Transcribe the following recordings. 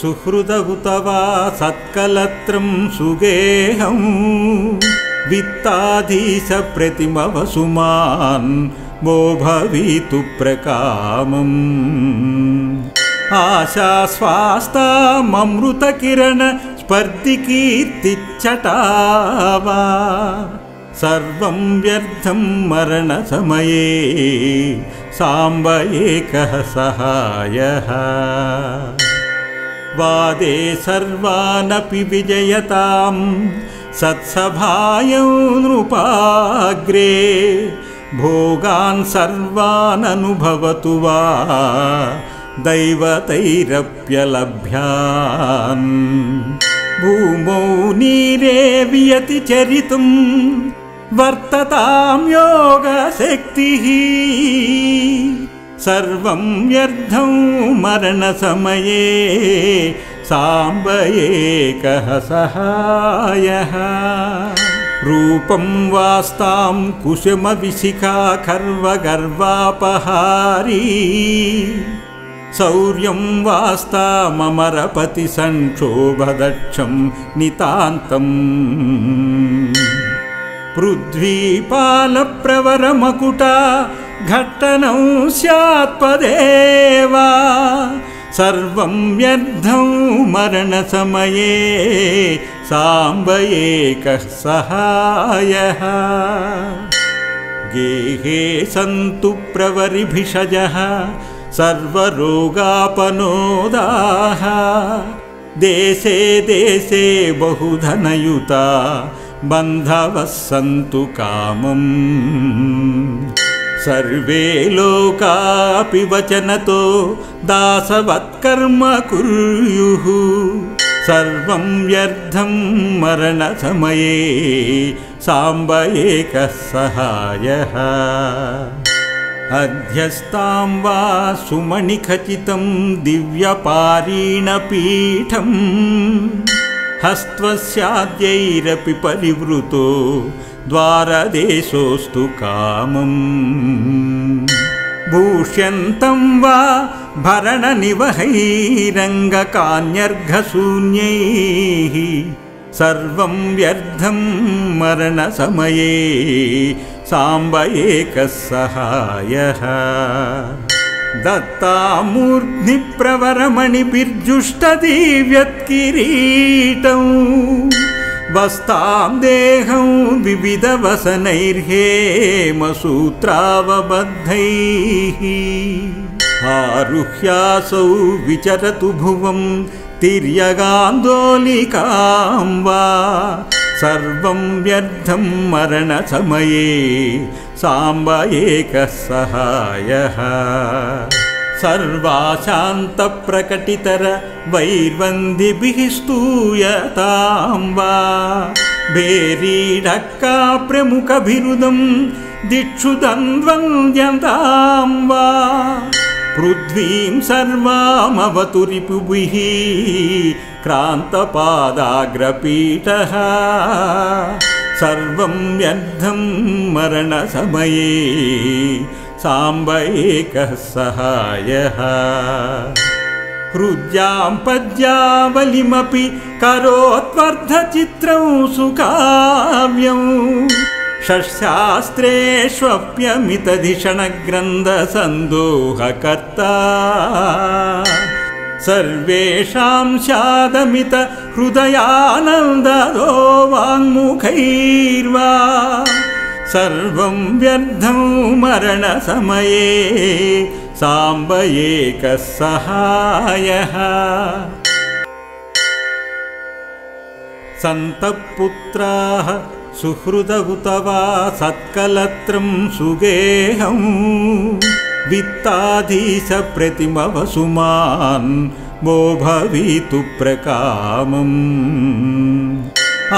सुहृदहुत वा सत्कलत्रं सुगेहं वित्ताधीश प्रतिमवसुमान् मो भवितु प्रकामम् आशास्वास्ताममृतकिरण स्पर्धिकीर्तिच्चटावा सर्वं व्यर्थं मरणसमये साम्ब एकः सहायः वादे सर्वानपि विजयतां सत्सभायं नृपाग्रे भोगान् सर्वान् अनुभवतु वा दैवतैरप्यलभ्यान् भूमौ नीरे वियति चरितुं वर्ततां योगशक्तिः सर्वं व्यर्थं मरणसमये साम्ब एकः सहायः रूपं वास्तां कुसुमविशिखा खर्वगर्वापहारी शौर्यं वास्ताममरपति संक्षोभदक्षं नितान्तम् पृथ्वीपालप्रवरमकुटा घट्टनं स्यात् पदेवा सर्वं व्यर्थं मरणसमये साम्ब एकः सहायः गेहे सन्तु प्रवरिभिषजः सर्वरोगापनोदाः देशे देशे बहुधनयुता बन्धवः सन्तु कामम् सर्वे लोकापि वचनतो दासवत्कर्म कुर्युः सर्वं व्यर्थं मरणसमये साम्ब एकः सहायः अध्यस्तां वा सुमणिखचितं दिव्यपारीणपीठं हस्त्वस्याद्यैरपि परिवृतो द्वारदेशोऽस्तु कामम् भूष्यन्तं वा भरणनिवहैरङ्गकान्यर्घशून्यैः सर्वं व्यर्थं मरणसमये साम्ब एकः सहायः दत्तामूर्ध्नि प्रवरमणिभिर्जुष्टदिव्यत्किरीटं वस्तां देहं विविधवसनैर्हेमसूत्रावबद्धैः आरुह्यासौ विचरतु भुवं तिर्यगान्दोलिकां वा सर्वं व्यर्थं मरणसमये साम्ब एकः सहायः सर्वाशान्तप्रकटितर वैर्वन्दिभिः स्तूयतां वा भेरीढक्का प्रमुखभिरुदं दिक्षु द्वन्द्वन्द्यतां वा पृथ्वीं सर्वामवतु रिपुभिः क्रान्तपादाग्रपीठः सर्वं व्यर्थं मरणसमये साम्ब एकः सहायः हृद्यां पद्यावलिमपि करोत्वर्धचित्रं सुकाव्यं षट्शास्त्रेष्वप्यमितधिषणग्रन्थसन्दोहकर्ता सर्वेषां स्यादमित हृदयानन्ददो वाङ्मुखैर्वा सर्वं व्यर्थं मरणसमये साम्ब एकः सहायः सन्तपुत्राः सुहृदहुत वा सत्कलत्रं सुगेहं वित्ताधीश प्रतिमवसुमान् मो भवितु प्रकामम्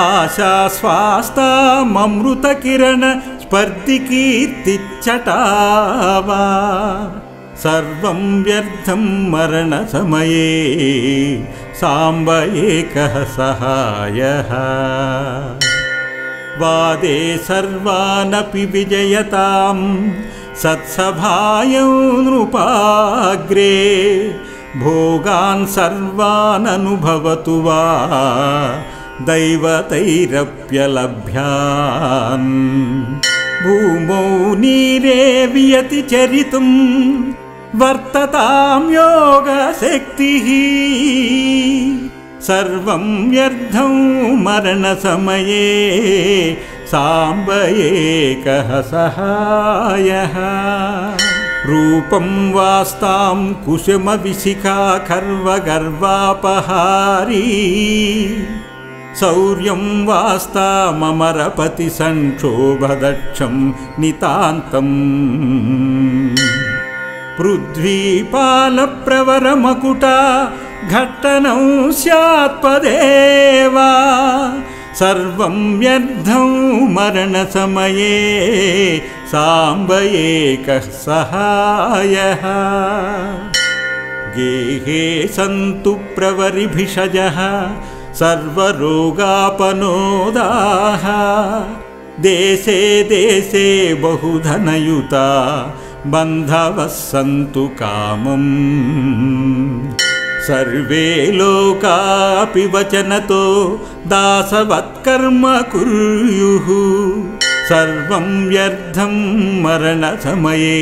आशास्वास्ताममृतकिरण स्पर्धिकीर्तिच्चटावा सर्वं व्यर्थं मरणसमये साम्ब एकः सहायः वादे सर्वानपि विजयतां सत्सभायं नृपाग्रे भोगान् सर्वान् अनुभवतु वा दैवतैरप्यलभ्यान् भूमौ नीरे वियति चरितुं वर्ततां योगशक्तिः सर्वं व्यर्थं मरणसमये साम्ब एकः सहायः रूपं वास्तां कुसुमविशिखा खर्वगर्वापहारी शौर्यं वास्तामरपति संक्षोभदक्षं नितान्तम् पृथ्वीपालप्रवरमकुटा घट्टनं स्यात् पदेवा सर्वं व्यर्थं मरणसमये साम्ब एकः सहायः गेहे सन्तु प्रवरिभिषजः सर्वरोगापनोदाः देशे देशे बहुधनयुता बन्धवः सन्तु कामम् सर्वे लोकापि वचनतो दासवत्कर्म कुर्युः सर्वं व्यर्थं मरणसमये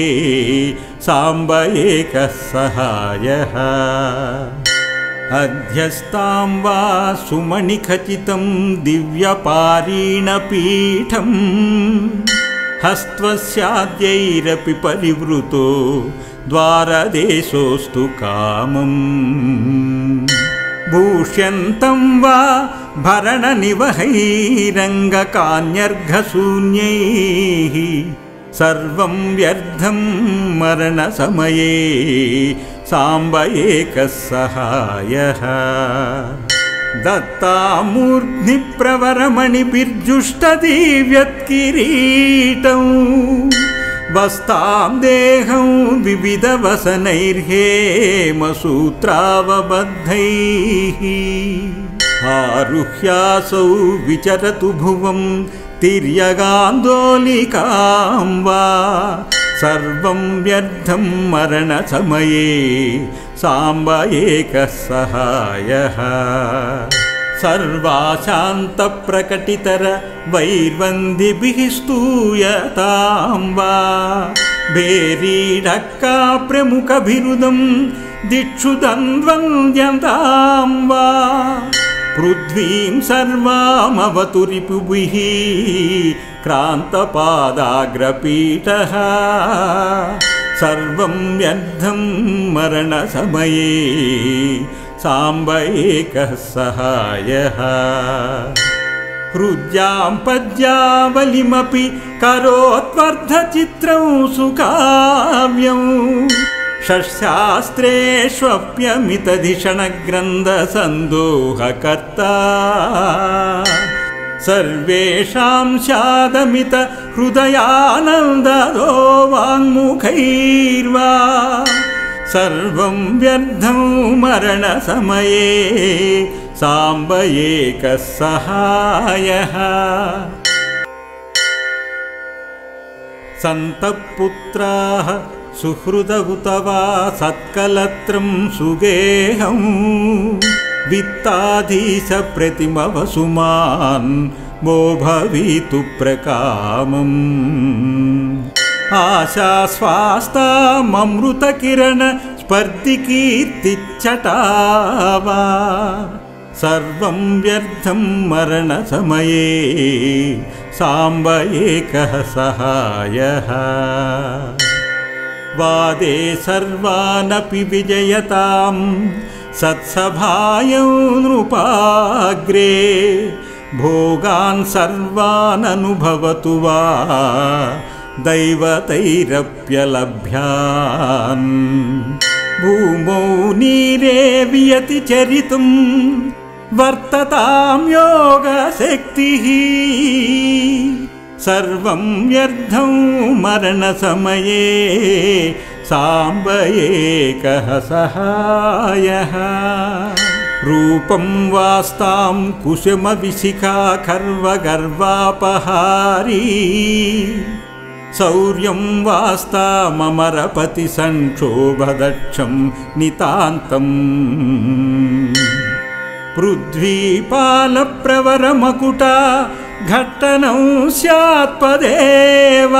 साम्ब एकः सहायः अध्यस्तां वा सुमणिखचितं दिव्यपारीणपीठं हस्त्वस्याद्यैरपि परिवृतो द्वारदेशोऽस्तु कामम् भूष्यन्तं वा भरणनिवहैरङ्गकान्यर्घशून्यैः सर्वं व्यर्थं मरणसमये साम्ब एकः सहायः दत्तामूर्ध्नि प्रवरमणिभिर्जुष्टदिव्यत्किरीटं वस्तां देहं विविधवसनैर्हेमसूत्रावबद्धैः आरुह्यासौ विचरतु भुवं तिर्यगान्दोलिकां वा सर्वं व्यर्थं मरणसमये साम्ब एकः सहायः सर्वाशान्तप्रकटितर वैर्वन्दिभिः स्तूयतां वा भेरीढक्का प्रमुखभिरुदं दिक्षु द्वन्द्वन्द्यतां वा पृथ्वीं सर्वामवतु रिपुभिः क्रान्तपादाग्रपीठः सर्वं व्यर्थं मरणसमये साम्ब एकः सहायः हृद्यां पद्यावलिमपि करोत्वर्धचित्रं सुकाव्यं षट्शास्त्रेष्वप्यमितधिषणग्रन्थसन्दोहकर्ता सर्वेषां स्यादमित हृदयानन्ददो वाङ्मुखैर्वा सर्वं व्यर्थं मरणसमये साम्ब एकः सहायः सन्तपुत्राः सुहृदहुत वा सत्कलत्रं सुगेहं वित्ताधीशप्रतिमवसुमान् मो भवितु प्रकामम् आशास्वास्ताममृतकिरण स्पर्धिकीर्तिच्चटावा सर्वं व्यर्थं मरणसमये साम्ब एकः सहायः वादे सर्वानपि विजयतां सत्सभायं नृपाग्रे भोगान् सर्वान् अनुभवतु वा दैवतैरप्यलभ्यान् भूमौ नीरे वियति चरितुं वर्ततां योगशक्तिः सर्वं व्यर्थं मरणसमये साम्ब एकः सहायः रूपं वास्तां कुसुमविशिखा खर्वगर्वापहारी शौर्यं वास्तामरपति संक्षोभदक्षं नितान्तम् पृथ्वीपालप्रवरमकुटा घट्टनं स्यात्पदेव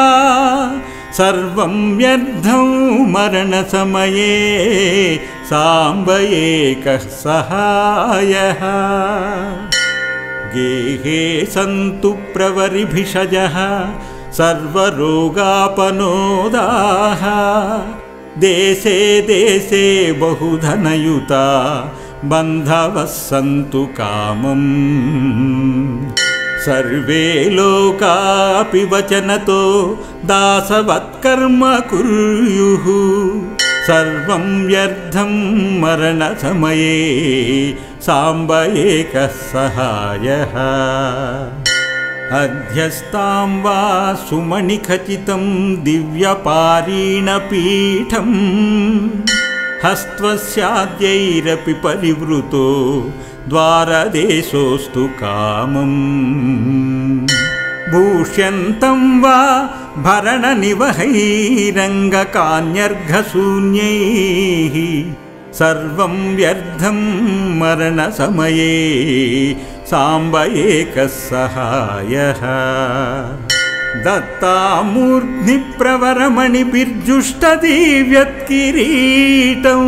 सर्वं व्यर्थं मरणसमये साम्ब एकः सहायः गेहे सन्तु प्रवरिभिषजः सर्वरोगापनोदाः देशे देशे बहुधनयुता बन्धवः सन्तु कामम् सर्वे लोकापि वचनतो दासवत्कर्म कुर्युः सर्वं व्यर्थं मरणसमये साम्ब एकः सहायः अध्यस्तां वा सुमणिखचितं दिव्यपारीणपीठं हस्त्वस्याद्यैरपि परिवृतो द्वारदेशोऽस्तु कामम् भूष्यन्तं वा भरणनिवहैरङ्गकान्यर्घशून्यैः सर्वं व्यर्थं मरणसमये साम्ब एकः सहायः दत्तामूर्ध्नि प्रवरमणिभिर्जुष्टदिव्यत्किरीटं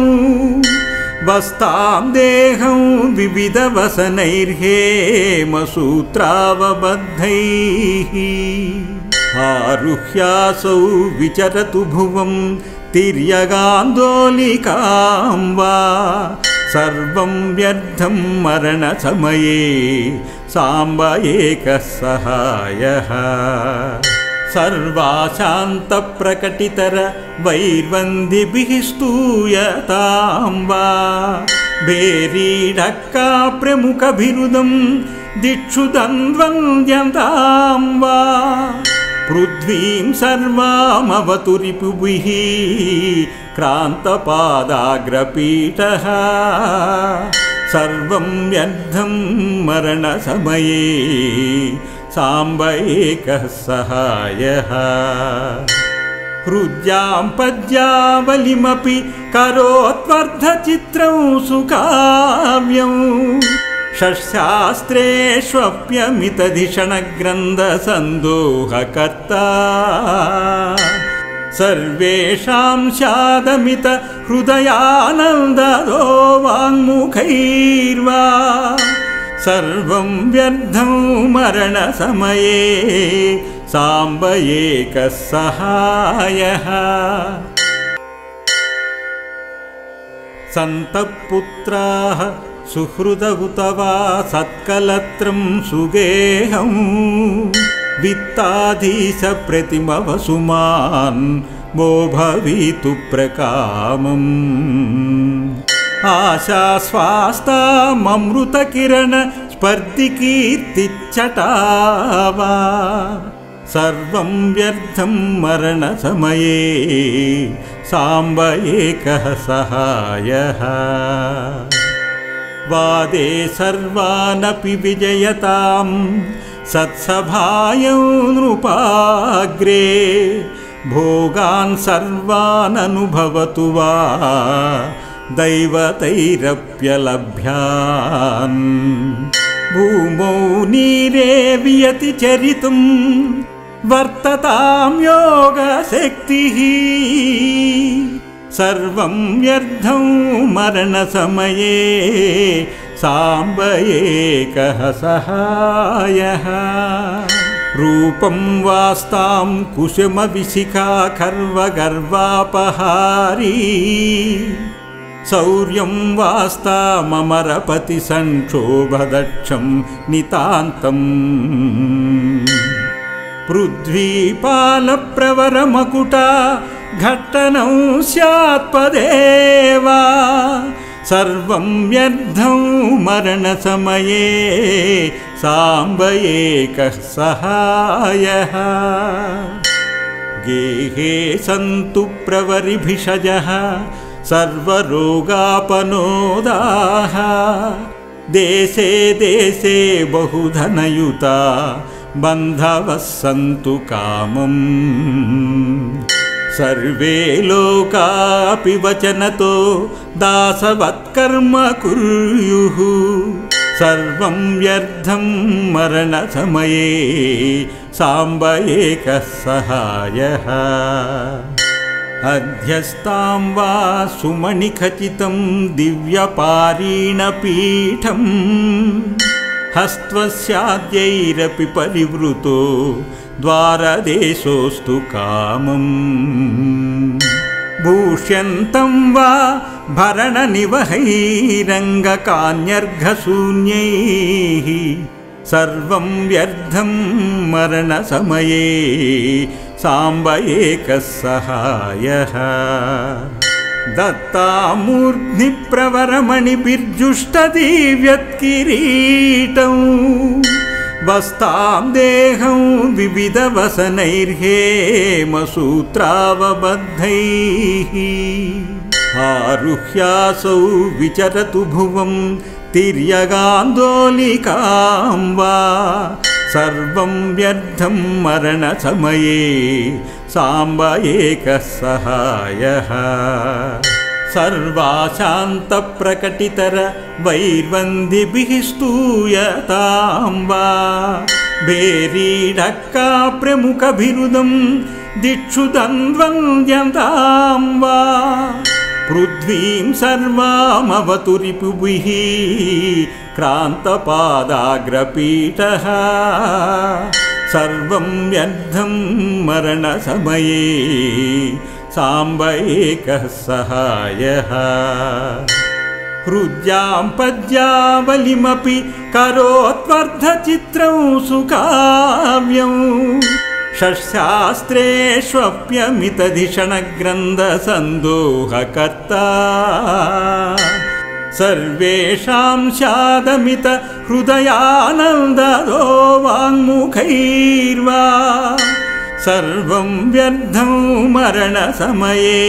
वस्तां देहं विविधवसनैर्हेमसूत्रावबद्धैः आरुह्यासौ विचरतु भुवं तिर्यगान्दोलिकां वा सर्वं व्यर्थं मरणसमये साम्ब एकः सहायः सर्वाशान्तप्रकटितर वैर्वन्दिभिः स्तूयतां वा भेरीढक्का प्रमुखभिरुदं दिक्षु द्वन्द्वन्द्यतां वा पृथ्वीं सर्वामवतु रिपुभिः क्रान्तपादाग्रपीठः सर्वं व्यर्थं मरणसमये साम्ब एकः सहायः हृद्यां पद्यावलिमपि करोत्वर्धचित्रं सुकाव्यं षट्शास्त्रेष्वप्यमितधिषणग्रन्थसन्दोहकर्ता सर्वेषां स्यादमित हृदयानन्ददो वाङ्मुखैर्वा सर्वं व्यर्थं मरणसमये साम्ब एकः सहायः सन्तपुत्राः सुहृदहुत वा सत्कलत्रं सुगेहं वित्ताधीशप्रतिमवसुमान् मो भवितु प्रकामम् आशास्वास्ताममृतकिरण स्पर्धिकीर्तिच्चटावा सर्वं व्यर्थं मरणसमये साम्ब एकः सहायः वादे सर्वानपि विजयतां सत्सभायं नृपाग्रे भोगान् सर्वान् अनुभवतु वा दैवतैरप्यलभ्यान् भूमौ नीरे वियति चरितुं वर्ततां योगशक्तिः सर्वं व्यर्थं मरणसमये साम्ब एकः सहायः रूपं वास्तां कुसुमविशिखा खर्वगर्वापहारी शौर्यं वास्तामरपति संक्षोभदक्षं नितान्तम् पृथ्वीपालप्रवरमकुटा घट्टनं स्यात्पदेव सर्वं व्यर्थं मरणसमये साम्ब एकः सहायः गेहे सन्तु प्रवरिभिषजः सर्वरोगापनोदाः देशे देशे बहुधनयुता बन्धवः सन्तु कामम् सर्वे लोकापि वचनतो दासवत्कर्म कुर्युः सर्वं व्यर्थं मरणसमये साम्ब एकः सहायः अध्यस्तां वा सुमणिखचितं दिव्यपारीणपीठम् हस्त्वस्याद्यैरपि परिवृतो द्वारदेशोऽस्तु कामम् भूष्यन्तं वा भरणनिवहैरङ्गकान्यर्घशून्यैः सर्वं व्यर्थं मरणसमये साम्ब एकः सहायः दत्तामूर्ध्नि प्रवरमणिभिर्जुष्टदिव्यत्किरीटं वस्तां देहं विविधवसनैर्हेमसूत्रावबद्धैः आरुह्यासौ विचरतु भुवं तिर्यगान्दोलिकां वा सर्वं व्यर्थं मरणसमये साम्ब एकः सहायः सर्वाशान्तप्रकटितर वैर्वन्दिभिः स्तूयतां वा भेरीढक्का प्रमुखभिरुदं दिक्षु द्वन्द्वन्द्यतां वा पृथ्वीं सर्वामवतु रिपुभिः क्रान्तपादाग्रपीठः सर्वं व्यर्थं मरणसमये साम्ब एकः सहायः हृद्यां पद्यावलिमपि करोत्वर्धचित्रं सुकाव्यं षट्शास्त्रेष्वप्यमितधिषणग्रन्थसन्दोहकर्ता सर्वेषां स्यादमित हृदयानन्ददो वाङ्मुखैर्वा सर्वं व्यर्थं मरणसमये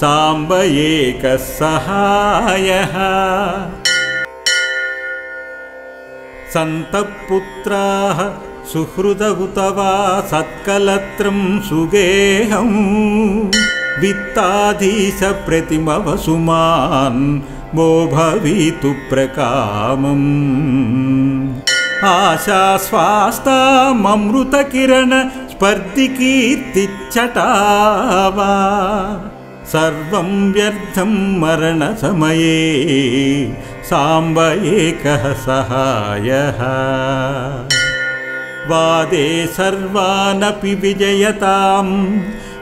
साम्ब एकः सहायः सन्तपुत्राः सुहृदहुत वा सत्कलत्रं सुगेहं वित्ताधीशप्रतिमवसुमान् मो भवितु प्रकामम् आशास्वास्ताममृतकिरण स्पर्धिकीर्तिच्छटा वा सर्वं व्यर्थं मरणसमये साम्ब एकः सहायः वादे सर्वानपि विजयतां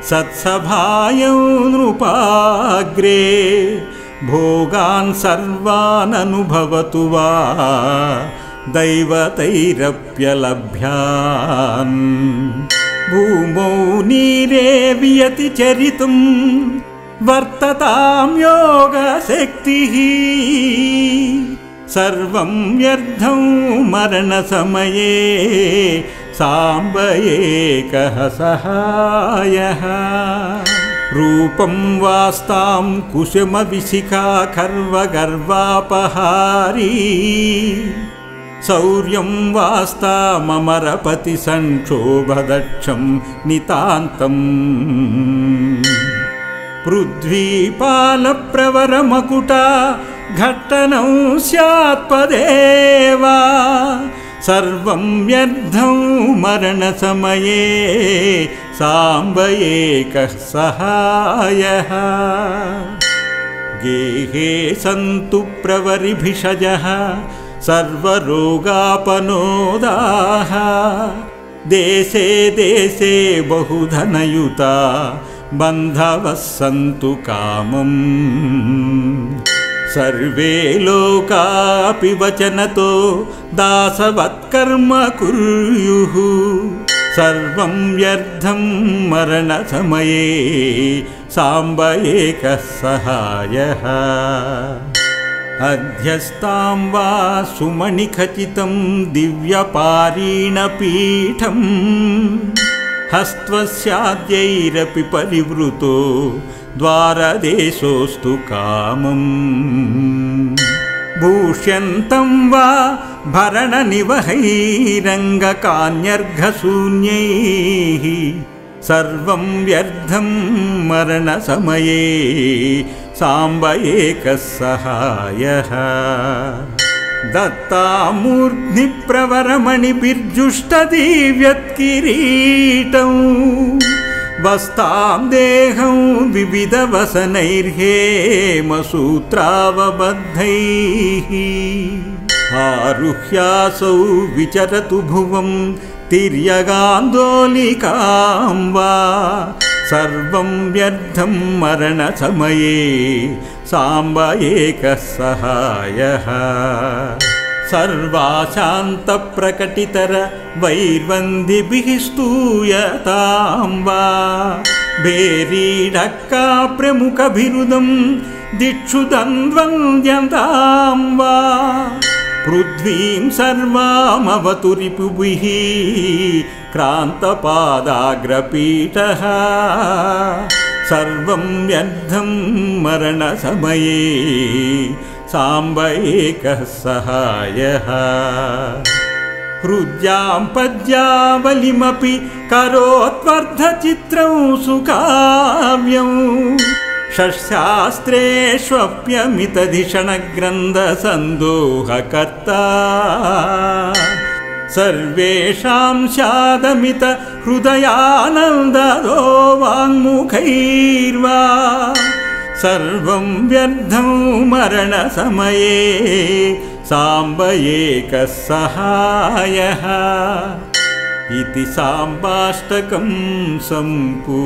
सत्सभायं नृपाग्रे भोगान् सर्वान् अनुभवतु वा दैवतैरप्यलभ्यान् भूमौ नीरे वियति चरितुं वर्ततां योगशक्तिः सर्वं व्यर्थं मरणसमये साम्ब एकः सहायः रूपं वास्तां कुसुमविशिखा खर्वगर्वापहारी शौर्यं वास्ताममरपतिसंक्षोभदक्षं नितान्तम् पृथ्वीपालप्रवरमकुटा घट्टनं स्यात्पदेवा सर्वं व्यर्थं मरणसमये साम्ब एकः सहायः गेहे सन्तु प्रवरिभिषजः सर्वरोगापनोदाः देशे देशे बहुधनयुता बन्धवः सन्तु कामम् सर्वे लोकापि वचनतो दासवत्कर्म कुर्युः सर्वं व्यर्थं मरणसमये साम्ब एकः सहायः अध्यस्तां वा सुमणिखचितं दिव्यपारीणपीठम् हस्त्वस्याद्यैरपि परिवृतो द्वारदेशोऽस्तु कामम् भूष्यन्तं वा भरणनिवहैरङ्गकान्यर्घशून्यैः सर्वं व्यर्थं मरणसमये साम्ब एकः सहायः दत्तामूर्ध्नि प्रवरमणिभिर्जुष्टदिव्यत्किरीटं वस्तां देहं विविधवसनैर्हेमसूत्रावबद्धैः आरुह्यासौ विचरतु भुवं तिर्यगान्दोलिकां वा सर्वं व्यर्थं मरणसमये साम्ब एकः सहायः सर्वाशान्तप्रकटितर वैर्वन्दिभिः स्तूयतां वा भेरीढक्का प्रमुखभिरुदं दिक्षु द्वन्द्वन्द्यतां वा पृथ्वीं सर्वामवतु रिपुभिः क्रान्तपादाग्रपीठः सर्वं व्यर्थं मरणसमये साम्ब एकः सहायः हृद्यां पद्यावलिमपि करोत्वर्धचित्रं सुकाव्यं षट्शास्त्रेष्वप्यमितधिषणग्रन्थसन्दोहकर्ता सर्वेषां स्यादमित हृदयानन्ददो वाङ्मुखैर्वा सर्वं व्यर्थं मरणसमये साम्ब एकः सहायः इति साम्बाष्टकं सम्पूर्णम्।